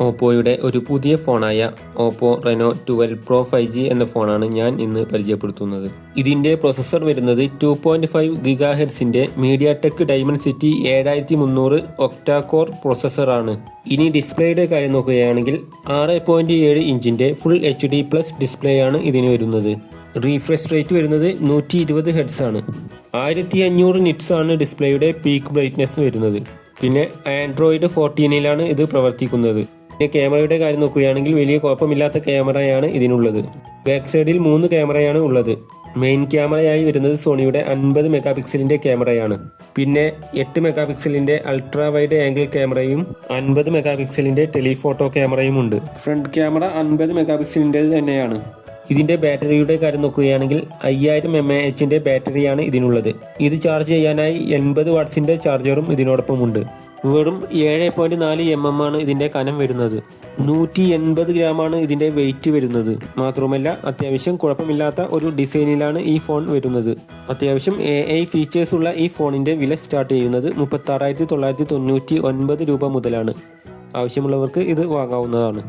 ഓപ്പോയുടെ ഒരു പുതിയ ഫോണായ Oppo Reno 12 Pro 5G എന്ന ഫോണാണ് ഞാൻ ഇന്ന് പരിചയപ്പെടുത്തുന്നത്. ഇതിൻ്റെ പ്രൊസസ്സർ വരുന്നത് 2.5 GHz MediaTek Dimensity 7300 octa core പ്രൊസസ്സറാണ്. ഇനി ഡിസ്പ്ലേയുടെ കാര്യം നോക്കുകയാണെങ്കിൽ 6.7 ഇഞ്ചിൻ്റെ ഫുൾ HD+ ഡിസ്പ്ലേ ആണ് ഇതിന് വരുന്നത്. റീഫ്രഷ് റേറ്റ് വരുന്നത് 120 Hz ആണ്. 1500 നിറ്റ്സ് ആണ് ഡിസ്പ്ലേയുടെ പീക്ക് ബ്രൈറ്റ്നസ് വരുന്നത്. പിന്നെ ആൻഡ്രോയിഡ് 14 ഇത് പ്രവർത്തിക്കുന്നത്. പിന്നെ ക്യാമറയുടെ കാര്യം നോക്കുകയാണെങ്കിൽ വലിയ കുഴപ്പമില്ലാത്ത ക്യാമറയാണ് ഇതിനുള്ളത്. ബാക്ക് സൈഡിൽ 3 ക്യാമറയാണ് ഉള്ളത്. മെയിൻ ക്യാമറയായി വരുന്നത് സോണിയുടെ 50 മെഗാപിക്സലിൻ്റെ ക്യാമറയാണ്. പിന്നെ 8 മെഗാപിക്സലിൻ്റെ അൾട്രാ വൈഡ് ആംഗിൾ ക്യാമറയും 50 മെഗാപിക്സലിൻ്റെ ടെലിഫോട്ടോ ക്യാമറയും ഉണ്ട്. ഫ്രണ്ട് ക്യാമറ 50 മെഗാപിക്സലിൻ്റെ തന്നെയാണ്. ഇതിൻ്റെ ബാറ്ററിയുടെ കാര്യം നോക്കുകയാണെങ്കിൽ 5000 mAh ബാറ്ററിയാണ് ഇതിനുള്ളത്. ഇത് ചാർജ് ചെയ്യാനായി 80 വാട്ട്സിൻ്റെ ചാർജറും ഇതിനോടൊപ്പമുണ്ട്. വെറും 7.4 mm ആണ് ഇതിൻ്റെ കനം വരുന്നത്. 180 ഗ്രാമാണ് ഇതിൻ്റെ വെയിറ്റ് വരുന്നത്. മാത്രമല്ല അത്യാവശ്യം കുഴപ്പമില്ലാത്ത ഒരു ഡിസൈനിലാണ് ഈ ഫോൺ വരുന്നത്. അത്യാവശ്യം AI ഫീച്ചേഴ്സ് ഉള്ള ഈ ഫോണിൻ്റെ വില സ്റ്റാർട്ട് ചെയ്യുന്നത് 36,999 രൂപ മുതലാണ്. ആവശ്യമുള്ളവർക്ക് ഇത് വാങ്ങാവുന്നതാണ്.